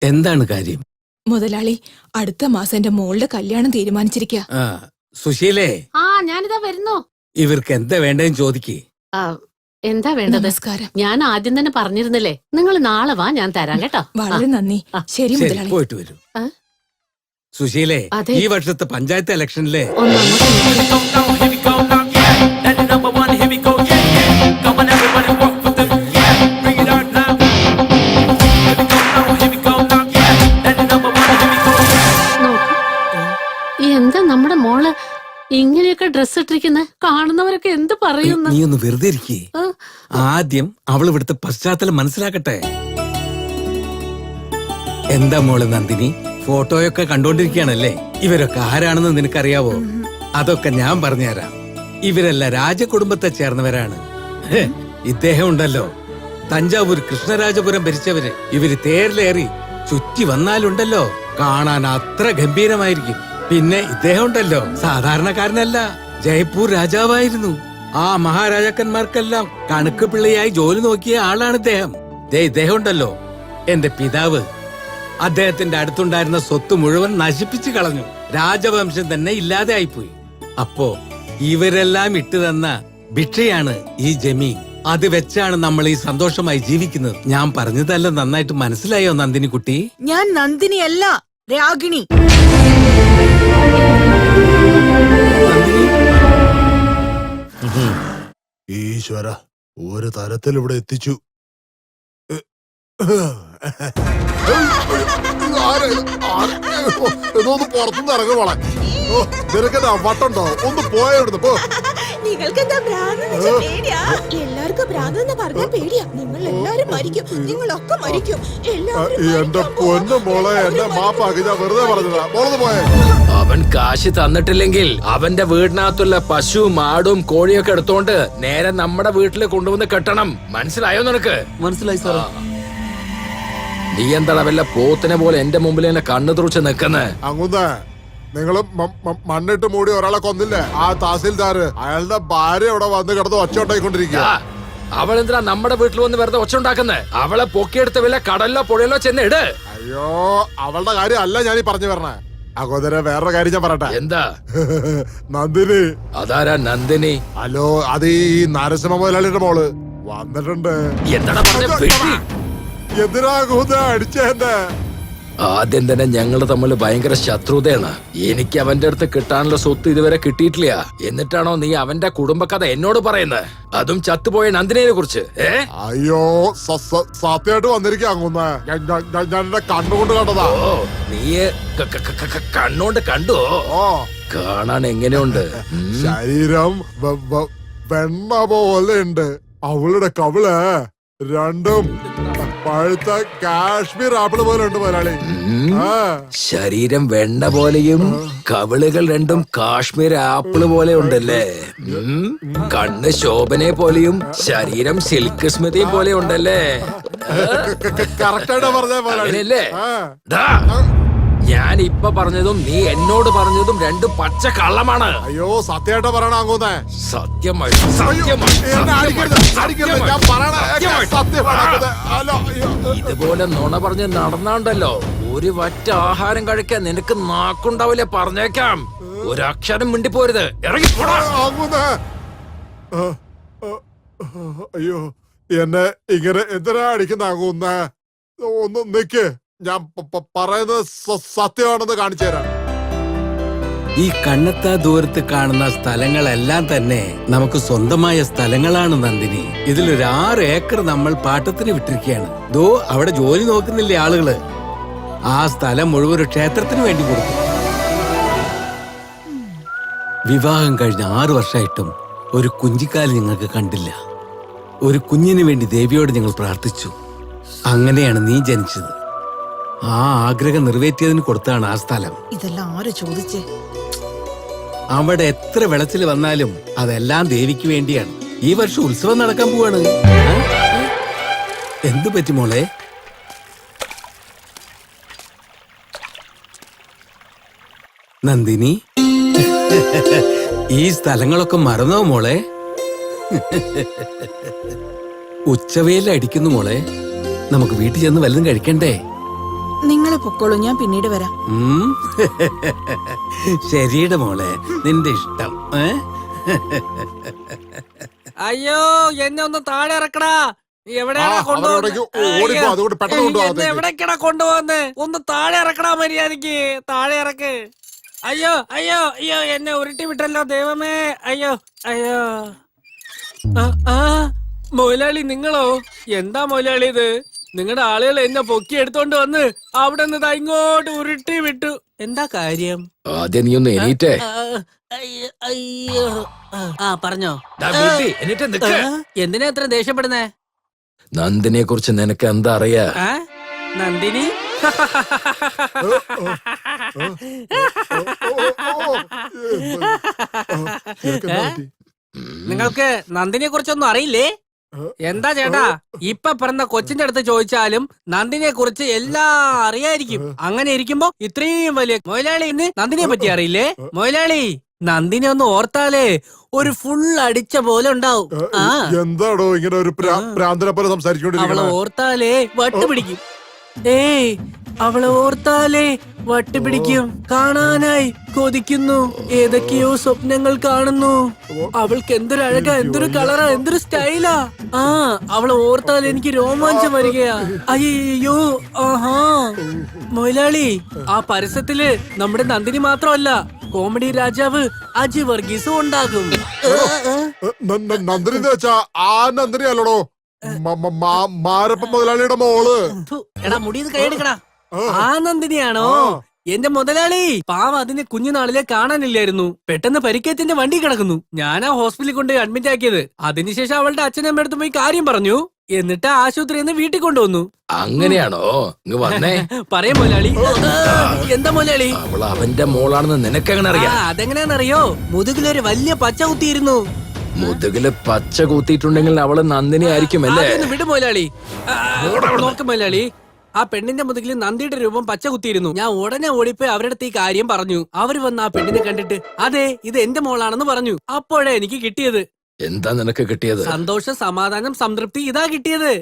എന്താണ് കാര്യം? മുതലാളി, അടുത്ത മാസം എന്റെ മോളുടെ കല്യാണം തീരുമാനിച്ചിരിക്ക. സുശീലേ, ഞാനിതാ വരുന്നു. ഇവർക്ക് എന്താ വേണ്ടതെന്ന് ചോദിക്കേ. എന്താ വേണ്ടത്? നമസ്കാരം. ഞാൻ ആദ്യം തന്നെ പറഞ്ഞിരുന്നില്ലേ, നിങ്ങൾ നാളെ വാ, ഞാൻ തരാം കേട്ടോ. വളരെ നന്ദി. ശരി മുതലാളി, പോയിട്ട് വരൂ. സുശീലേ, ഈ വർഷത്തെ പഞ്ചായത്ത് ഇലക്ഷനിലെ എന്താ നമ്മുടെ മോള് ഇങ്ങനെയൊക്കെ ഡ്രസ് ഇട്ടിരിക്കുന്നത്? കാണുന്നവരൊക്കെ എന്ത് പറയുന്നു? നീ ഒന്ന് വെറുതെ ഇരിക്കേ. ആദ്യം അവൾ ഇവിടുത്തെ പശ്ചാത്തലം മനസ്സിലാക്കട്ടെ. എന്താ മോള് നന്ദിനി, ഫോട്ടോയൊക്കെ കണ്ടോണ്ടിരിക്കുകയാണല്ലേ? ഇവരൊക്കെ ആരാണെന്ന് നിനക്കറിയാവോ? അതൊക്കെ ഞാൻ പറഞ്ഞുതരാം. ഇവരെല്ലാം രാജകുടുംബത്തെ ചേർന്നവരാണ്. ഇദ്ദേഹം ഉണ്ടല്ലോ, തഞ്ചാവൂർ കൃഷ്ണരാജപുരം ഭരിച്ചവര്. ഇവര് തേരിലേറി ചുറ്റി വന്നാലുണ്ടല്ലോ, കാണാൻ അത്ര ഗംഭീരമായിരിക്കും. പിന്നെ ഇദ്ദേഹം ഉണ്ടല്ലോ, സാധാരണക്കാരനല്ല, ജയ്പൂർ രാജാവായിരുന്നു. ആ മഹാരാജാക്കന്മാർക്കെല്ലാം കണക്ക് പിള്ളയായി ജോലി നോക്കിയ ആളാണ് ഇദ്ദേഹം. ഇദ്ദേഹം ഉണ്ടല്ലോ, എന്റെ പിതാവ്. അദ്ദേഹത്തിന്റെ അടുത്തുണ്ടായിരുന്ന സ്വത്ത് മുഴുവൻ നശിപ്പിച്ചു കളഞ്ഞു. രാജവംശം തന്നെ ഇല്ലാതെ ആയിപ്പോയി. അപ്പോ ഇവരെല്ലാം ഇട്ടു തന്ന ഭിക്ഷയാണ് ഈ ജമീൻ. അത് വെച്ചാണ് നമ്മൾ ഈ സന്തോഷമായി ജീവിക്കുന്നത്. ഞാൻ പറഞ്ഞതല്ല നന്നായിട്ട് മനസ്സിലായോ നന്ദിനി കുട്ടി? ഞാൻ നന്ദിനിയല്ല, രാഗിണി. ഈശ്വര, ഒരു തരത്തിൽ ഇവിടെ എത്തിച്ചു. ഇതൊന്ന് പുറത്തുനിന്ന് ഇറങ്ങുവാളെ. നിനക്കെന്താ വട്ടുണ്ടോ? ഒന്ന് പോയെടുത്ത് പോ. നിങ്ങൾക്കെന്താ ഭ്രാന്തെന്ന് വെച്ചാ പേടിയാ? എല്ലാവർക്കും ഭ്രാന്തെന്ന് പറഞ്ഞാ പേടിയാ. നിങ്ങൾ എല്ലാരും മരിക്കും, നിങ്ങളൊക്കെ മരിക്കും. എന്റെ പൊന്നു മോളെ, എന്നെ മാപ്പാക്കി. ഞാൻ വെറുതെ പറഞ്ഞതാ. മോളത് പോയേ. അവൻ കാശ് തന്നിട്ടില്ലെങ്കിൽ അവന്റെ വീടിനകത്തുള്ള പശുവും ആടും കോഴിയൊക്കെ എടുത്തോണ്ട് നേരെ നമ്മുടെ വീട്ടിൽ കൊണ്ടുവന്ന് കെട്ടണം. മനസ്സിലായോ നിനക്ക്? മനസ്സിലായി സാർ. നീ എന്താ വല്ല പോത്തിനെ പോലെ എന്റെ മുമ്പിൽ എന്നെ കണ്ണു തുറച്ച് നിക്കുന്നേ? അങ്ങുന്നേ, നിങ്ങള് മണ്ണിട്ട് മൂടി ഒരാളെ കൊന്നില്ലേ, ആ തഹസിൽദാർ? അയാളുടെ ഭാര്യ ഇവിടെ വന്ന് കിടന്ന് ഒച്ച ഉണ്ടായിക്കൊണ്ടിരിക്കുക. അവൾ എന്തിനാ നമ്മുടെ വീട്ടിൽ വന്ന് വെറുതെ ഒച്ച ഉണ്ടാക്കുന്നേ? അവളെ പൊക്കിയെടുത്ത് വല്ല കടലിലോ പുഴയിലോ ചെന്ന് ഇട്. അയ്യോ, അവളുടെ കാര്യം അല്ല ഞാനീ പറഞ്ഞു വരണേ. അഗോദര, വേറൊരു കാര്യം ഞാൻ പറയട്ടെ. എന്താ? നന്ദിനി. അതാരാ നന്ദിനി? ഹലോ, അത് ഈ നരസിംഹ മുതലാളിയുടെ മോള് വന്നിട്ടുണ്ട്. എന്താണ് പറഞ്ഞ? എന്തിനാ അടിച്ചെന്റെ? ആദ്യം തന്നെ ഞങ്ങള് തമ്മിൽ ഭയങ്കര ശത്രുതയാണ്. എനിക്ക് അവന്റെ അടുത്ത് കിട്ടാനുള്ള സ്വത്ത് ഇതുവരെ കിട്ടിയിട്ടില്ല. എന്നിട്ടാണോ നീ അവന്റെ കുടുംബകഥ എന്നോട് പറയുന്നത്? അതും ചത്തുപോയ നന്ദിനെ കുറിച്ച്? അയ്യോ, സത്യമായിട്ട് വന്നിരിക്കുക. അങ്ങുന്ന ഞാൻ എന്റെ കണ്ണുകൊണ്ട് കണ്ടതാ. നീ കണ്ണുകൊണ്ട് കണ്ടോ? കാണാൻ എങ്ങനെയുണ്ട്? ശരീരം വെണ്ണ പോലെ ഉണ്ട്. അവളുടെ കവിള് രണ്ടും പഴുത്ത കാശ്മീർ ആപ്പിൾ പോലെ ഉണ്ട് മുതലാളി. ശരീരം വെണ്ണ പോലെയും കവിളുകൾ രണ്ടും കാശ്മീർ ആപ്പിള് പോലെ ഉണ്ടല്ലേ? കണ്ണ് ശോഭനെ പോലെയും ശരീരം സിൽക്ക് സ്മിതയും പോലെ ഉണ്ടല്ലേ? കറക്റ്റായിട്ടാ പറഞ്ഞ അങ്ങനെയല്ലേ? ഞാൻ ഇപ്പൊ പറഞ്ഞതും നീ എന്നോട് പറഞ്ഞതും രണ്ടും പച്ച കള്ളമാണ്. അയ്യോ, സത്യമായിട്ടാ പറയണ അങ്ങോന്നേ. സത്യമായി ഇതുപോലെ നുണ പറഞ്ഞ് നടന്നാണ്ടല്ലോ, ഒരു വറ്റ ആഹാരം കഴിക്കാൻ നിനക്ക് നാക്കുണ്ടാവില്ലേ? പറഞ്ഞേക്കാം, ഒരക്ഷരം മിണ്ടിപ്പോരുത്. ഇറങ്ങിപ്പോടാ. അയ്യോ, എന്നെ ഇങ്ങനെ എന്തിനാ അടിക്കുന്ന അങ്ങുന്ന? ഒന്ന് നിക്ക്, ഞാൻ പറയുന്നത് സത്യമാണെന്ന് കാണിച്ചു തരാം. ഈ കണ്ണെത്താ ദൂരത്ത് കാണുന്ന സ്ഥലങ്ങളെല്ലാം തന്നെ നമുക്ക് സ്വന്തമായ സ്ഥലങ്ങളാണ് നന്ദിനി. ഇതിലൊരു 6 ഏക്കർ നമ്മൾ പാട്ടത്തിന് വിട്ടിരിക്കുകയാണ്. ദോ അവിടെ ജോലി നോക്കുന്നില്ലേ ആളുകള്? ആ സ്ഥലം മുഴുവൻ ഒരു ക്ഷേത്രത്തിന് വേണ്ടി കൊടുത്തു. വിവാഹം കഴിഞ്ഞ 6 വർഷമായിട്ടും ഒരു കുഞ്ചിക്കാലം ഞങ്ങൾക്ക് കണ്ടില്ല. ഒരു കുഞ്ഞിന് വേണ്ടി ദേവിയോട് ഞങ്ങൾ പ്രാർത്ഥിച്ചു. അങ്ങനെയാണ് നീ ജനിച്ചത്. ആ ആഗ്രഹം നിറവേറ്റിയതിന് കൊടുത്താണ് ആ സ്ഥലം. ഇതെല്ലാം ആര് ചോദിച്ചേ? അവിടെ എത്ര വെളച്ചിൽ വന്നാലും അതെല്ലാം ദേവിക്ക് വേണ്ടിയാണ്. ഈ വർഷം ഉത്സവം നടക്കാൻ പോവാണ്. എന്തു പറ്റി മോളെ? നന്ദിനി, ഈ സ്ഥലങ്ങളൊക്കെ മറന്നോ മോളെ? ഉച്ചവെയിൽ അടിക്കുന്നു മോളെ. നമുക്ക് വീട്ടിൽ ചെന്ന് വല്ലതും കഴിക്കണ്ടേ? നിങ്ങൾ പൊക്കോളൂ, ഞാൻ പിന്നീട് വരാം. ഉം. ശരിയുടെ മോളെ, നിന്റെ ഇഷ്ടം. അയ്യോ എന്നെ ഒന്ന് താഴെ ഇറക്കടാ. എവിടെയാ അവരവിടേക്ക് ഓടിപ്പോ, അതുകൊണ്ട് പെട്ടെന്ന് കൊണ്ടുപോകാം. എവിടേക്കടാ കൊണ്ടുപോകുന്നത്? ഒന്ന് താഴെ ഇറക്കടാ മര്യാദക്ക്. താഴെ ഇറക്ക്. അയ്യോ അയ്യോ അയ്യോ എന്നെ ഉരുട്ടി വിട്ടല്ലോ ദൈവമേ. അയ്യോ അയ്യോ. മൊയിലാളി നിങ്ങളോ? എന്താ മൊയിലാളി ഇത്? നിങ്ങളുടെ ആളുകൾ എന്നെ പൊക്കി എടുത്തോണ്ട് വന്ന് അവിടെ നിന്ന് ഇങ്ങോട്ട് ഉരുട്ടി വിട്ടു. എന്താ കാര്യം? ആദ്യം നീ ഒന്ന് എണീറ്റേ. അയ്യോ അയ്യോ. പറഞ്ഞോ. എണീറ്റ് നിക്ക്. എന്തിനാ ഇത്ര ദേഷ്യപ്പെടുന്നേ? നന്ദിനെ കുറിച്ച് നിനക്ക് എന്താ അറിയാ? നന്ദിനി? നിങ്ങൾക്ക് നന്ദിനിയെ കുറിച്ചൊന്നും അറിയില്ലേ? എന്താ ചേട്ടാ, ഇപ്പൊ പിറന്ന കൊച്ചിന്റെ അടുത്ത് ചോദിച്ചാലും നന്ദിനിയെ കുറിച്ച് എല്ലാം അറിയായിരിക്കും. അങ്ങനെ ഇരിക്കുമ്പോ ഇത്രയും വലിയ മൊയിലാളിന്ന് നന്ദിനിയെ പറ്റി അറിയില്ലേ? മൊയിലാളി, നന്ദിനെ ഒന്ന് ഓർത്താലേ ഒരു ഫുൾ അടിച്ച പോലെ ഉണ്ടാവും. എന്താടോ ഇങ്ങനെ ഒരു പ്രാന്തനെ പോലെ അവളെ സംസാരിച്ചോണ്ടിരിക്കണേ? ഓർത്താലേ വട്ടുപിടിക്കും. ഏയ്, അവളെ ഓർത്താലേ വട്ടുപിടിക്കും. കാണാനായി കൊതിക്കുന്നു. ഏതൊക്കെയോ സ്വപ്നങ്ങൾ കാണുന്നു. അവൾക്ക് എന്തൊരു അഴകാ, എന്തൊരു കളറാ, എന്തൊരു സ്റ്റൈലാ. അവളെ ഓർത്താൽ എനിക്ക് രോമാഞ്ചം വരികയാ. അയ്യോ. ആഹാ മൊയിലാളി, ആ പരസ്യത്തില് നമ്മുടെ നന്ദിനി മാത്രമല്ല, കോമഡി രാജാവ് അജി വർഗീസും ഉണ്ടാകും. നന്ദിനി വെച്ചാ ആ നന്ദിനി അല്ലടോ, മാരപ്പ മുതലാളിയുടെ മോള്. എടാ മുടിയത് കൈയെടുക്കടാ. ആ നന്ദിനിയാണോ? എന്റെ മുതലാളി പാവം അതിനെ കുഞ്ഞുനാളിലെ കാണാനില്ലായിരുന്നു. പെട്ടെന്ന് പരിക്കേത്തിന്റെ വണ്ടി കിടക്കുന്നു. ഞാനാ ഹോസ്പിറ്റലിൽ കൊണ്ട് അഡ്മിറ്റ് ആക്കിയത്. അതിനുശേഷം അവളുടെ അച്ഛനമ്മ അടുത്ത് പോയി കാര്യം പറഞ്ഞു. എന്നിട്ട് ആശുപത്രിയിൽ നിന്ന് വീട്ടിൽ കൊണ്ടുവന്നു. അങ്ങനെയാണോ? ഇങ്ങ് വന്നേ. പറയാ മുതലാളി. എന്താ മുതലാളി? അവൾ അവന്റെ മോളാണെന്ന് നിനക്കെങ്ങനെ അറിയാം? അതെങ്ങനെയാണെന്നറിയോ? മുതുകിലൊരു വലിയ പച്ച കുത്തിയിരുന്നു. മുതുകില് പച്ച കൂത്തിയിട്ടുണ്ടെങ്കിൽ അവള് നന്ദിനി ആയിരിക്കും അല്ലേ? വിട് മുതലാളി. നോക്ക് മുതലാളി, ആ പെണ്ണിന്റെ മുതുകിൽ നന്ദിയുടെ രൂപം പച്ച കുത്തിയിരുന്നു. ഞാൻ ഉടനെ ഓടിപ്പോയി അവരുടെ അടുത്ത് ഈ കാര്യം പറഞ്ഞു. അവര് വന്ന് ആ പെണ്ണിനെ കണ്ടിട്ട് അതെ ഇത് എന്റെ മോളാണെന്ന് പറഞ്ഞു. അപ്പോഴേ എനിക്ക് കിട്ടിയത്. എന്താ നിനക്ക് കിട്ടിയത്? സന്തോഷം, സമാധാനം, സംതൃപ്തി. ഇതാ കിട്ടിയത്.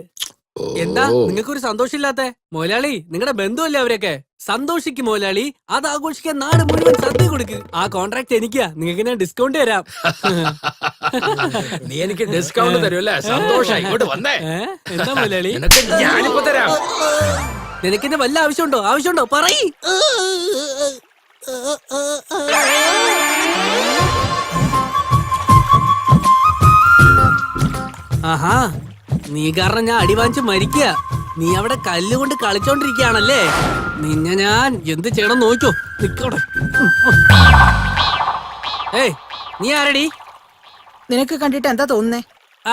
എന്താ നിങ്ങൾക്കൊരു സന്തോഷമില്ലാത്ത? മുതലാളി, നിങ്ങളുടെ ബന്ധുവല്ലേ അവരൊക്കെ? സന്തോഷിക്കും മുതലാളി. അത് ആഘോഷിക്കാൻ നാട് മുഴുവൻ സദ്യ കൊടുക്ക്. ആ കോൺട്രാക്ട് എനിക്കാ. നിങ്ങൾക്ക് ഞാൻ ഡിസ്കൗണ്ട് തരാം. നീ എനിക്ക് ഡിസ്കൗണ്ട് തരുമല്ലേ? സന്തോഷം. ഇങ്ങോട്ട് വന്നേ. എന്താ മുതലാളി? ഞാനിപ്പോ തരാം. നിനക്കിന്റെ വല്ല ആവശ്യമുണ്ടോ പറയ്. ആഹാ, നീ കാരണം ഞാൻ അടി വാങ്ങിച്ച് മരിക്കുക. നീ അവിടെ കല്ലുകൊണ്ട് കളിച്ചോണ്ടിരിക്കുകയാണല്ലേ? നിന്നെ ഞാൻ എന്ത് ചെയ്യണം നോക്കോ. നിക്കോടെ. ഏയ്, നീ ആരടി? നിനക്ക് കണ്ടിട്ട് എന്താ തോന്നുന്നേ?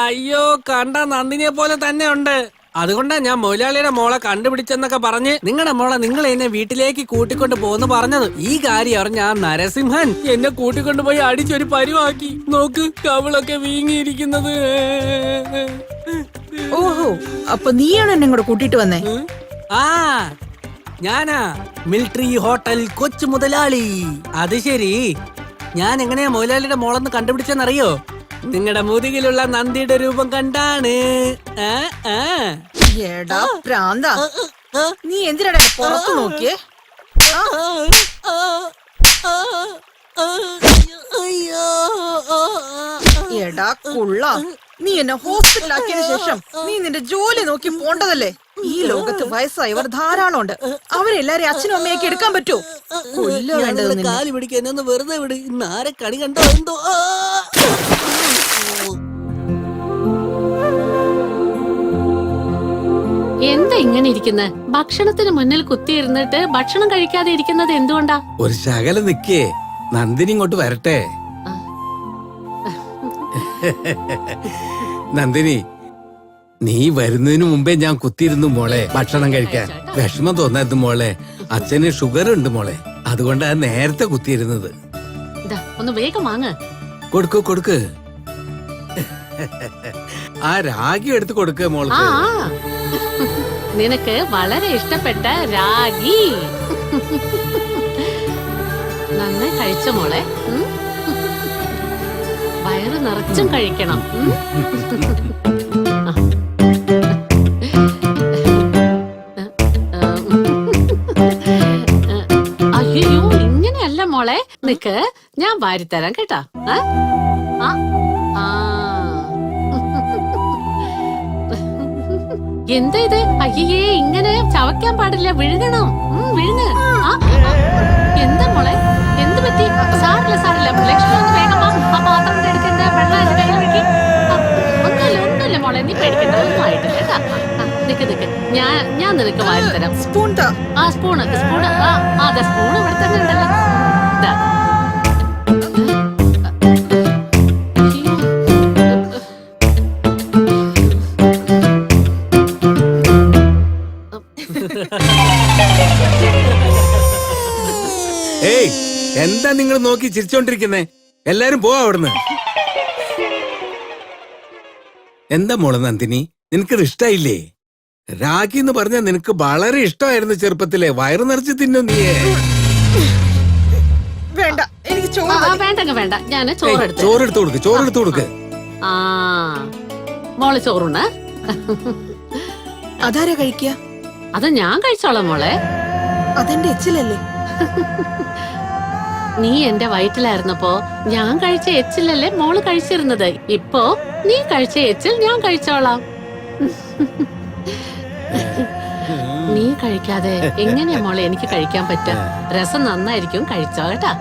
അയ്യോ, കണ്ട നന്ദിനിയെ പോലെ തന്നെ ഉണ്ട്. അതുകൊണ്ടാ ഞാൻ മൊയിലാളിയുടെ മോളെ കണ്ടുപിടിച്ചെന്നൊക്കെ പറഞ്ഞ് നിങ്ങളുടെ മോളെ നിങ്ങൾ എന്നെ വീട്ടിലേക്ക് കൂട്ടിക്കൊണ്ട് പോന്ന് പറഞ്ഞത്. ഈ കാര്യം അറിഞ്ഞ ആ നരസിംഹൻ എന്നെ കൂട്ടിക്കൊണ്ടുപോയി അടിച്ചൊരു പരുവാക്കി. നോക്ക്, കവിളൊക്കെ വീങ്ങിയിരിക്കുന്നത്. ഓഹോ, അപ്പൊ നീയാണ് എന്നെ ഇങ്ങോട്ട് കൂട്ടിട്ട് വന്നേ? ഞാനാ മിലിറ്ററി ഹോട്ടൽ കൊച്ചു മുതലാളി. അത് ശരി, ഞാൻ എങ്ങനെയാ മൊയിലാളിയുടെ മോളെന്ന് കണ്ടുപിടിച്ചെന്നറിയോ? നിങ്ങളുടെ മുതുകിലുള്ള നന്ദിയുടെ രൂപം കണ്ടാണ്. എടാ പ്രാന്താ, നീ എന്തിനാ പുറത്തു നോക്കിയേ? എടാ കുള്ള, നീ എന്നെ ഹോസ്പിറ്റലാക്കിയതിനു ശേഷം നീ നിന്റെ ജോലി നോക്കി പോണ്ടതല്ലേ? ഈ ലോകത്ത് വയസ്സായവർ ധാരാളം ഉണ്ട്. അവരെല്ലാരും അച്ഛനും അമ്മയൊക്കെ എടുക്കാൻ പറ്റൂ? കൊല്ല വേണ്ടത്. കാലി പിടിക്കാൻ എന്നെ ഒന്ന് വെറുതെ വിട്. ഇന്ന് ആരെ കണി കണ്ടോ എന്തോ. എന്താ ഇങ്ങനെ ഇരിക്കുന്നത്? ഭക്ഷണത്തിന് മുന്നിൽ കുത്തിയിരുന്നിട്ട് ഭക്ഷണം കഴിക്കാതെ ഇരിക്കുന്നത് എന്തുകൊണ്ടാ? ഒരു ശകലം നിക്കേ, നന്ദിനി ഇങ്ങോട്ട് വരട്ടെ. നന്ദിനി, നീ വരുന്നതിന് മുമ്പേ ഞാൻ കുത്തിയിരുന്നു മോളെ ഭക്ഷണം കഴിക്കാൻ. വിഷമം തോന്നരുത് മോളെ, അച്ഛന് ഷുഗർ ഉണ്ട് മോളെ. അതുകൊണ്ടാ നേരത്തെ കുത്തിയിരുന്നത്. ഒന്ന് വേഗം വാങ്ങ്. കൊടുക്ക്. ആ രാഗി എടുത്ത് കൊടുക്ക മോൾക്ക്. നിനക്ക് വളരെ ഇഷ്ടപ്പെട്ട രാഗി. നന്നായി കഴിച്ച മോളെ. വയറ് നിറച്ചും കഴിക്കണം. മോളെ നിക്ക്, ഞാൻ വാരിത്തരാം കേട്ടാ. ആ, ആ. എന്താ ഇത്? അയ്യേ, ഇങ്ങനെ ചവയ്ക്കാൻ പാടില്ല, വിഴുങ്ങണം. വിഴുങ്ങ്. എന്താ മോളെ, എന്ത് പറ്റി? സാറില്ല ലക്ഷ്മി ഒന്ന് വേഗം വാ. ആ പാത്രം എടുക്കണ്ട, വെള്ളം എന്റെ കയ്യിൽ വെക്കി. ഒന്നുമില്ല മോളെ, നീ പേടിക്കണ്ട, ഒന്നും ആയിട്ടില്ല കേട്ടാ. നിക്ക്, ഞാൻ നിനക്ക് വാരിത്തരാം. സ്പൂൺ താ. ആ സ്പൂണ് അതെ, സ്പൂണ് ഇവിടെ തന്നെ ഉണ്ടല്ലോ. ഇതാ. ഏയ്, എന്താ നിങ്ങൾ നോക്കി ചിരിച്ചോണ്ടിരിക്കുന്നേ? എല്ലാരും പോവാ അവിടുന്ന്. എന്താ മോളെ നന്ദിനി, നിനക്കത് ഇഷ്ടായില്ലേ? രാഖി എന്ന് പറഞ്ഞാൽ നിനക്ക് വളരെ ഇഷ്ടമായിരുന്നു ചെറുപ്പത്തിലെ. വയറു നിറച്ച് തിന്നു നീയേ. വേണ്ട, എനിക്ക് ചോറ് മതി. വേണ്ട, ഞാൻ ചോറെടുത്ത് ചോറെടുത്ത് കൊടുക്ക്. ആ മോള് ചോറുണ്ട്. അതാരാ കഴിക്കുക? അത് ഞാൻ കഴിച്ചോളാം മോളെ. അതെന്റെ എച്ചിലല്ലേ? നീ എന്റെ വയറ്റിലായിരുന്നപ്പോ ഞാൻ കഴിച്ച എച്ചിലല്ലേ മോള് കഴിച്ചിരുന്നത്. ഇപ്പോ നീ കഴിച്ച എച്ചിൽ ഞാൻ കഴിച്ചോളാം. നീ കഴിക്കാതെ എങ്ങനെയാ മോളെ എനിക്ക് കഴിക്കാൻ പറ്റുക? രസം നന്നായിരിക്കും, കഴിച്ചോ കേട്ടാ.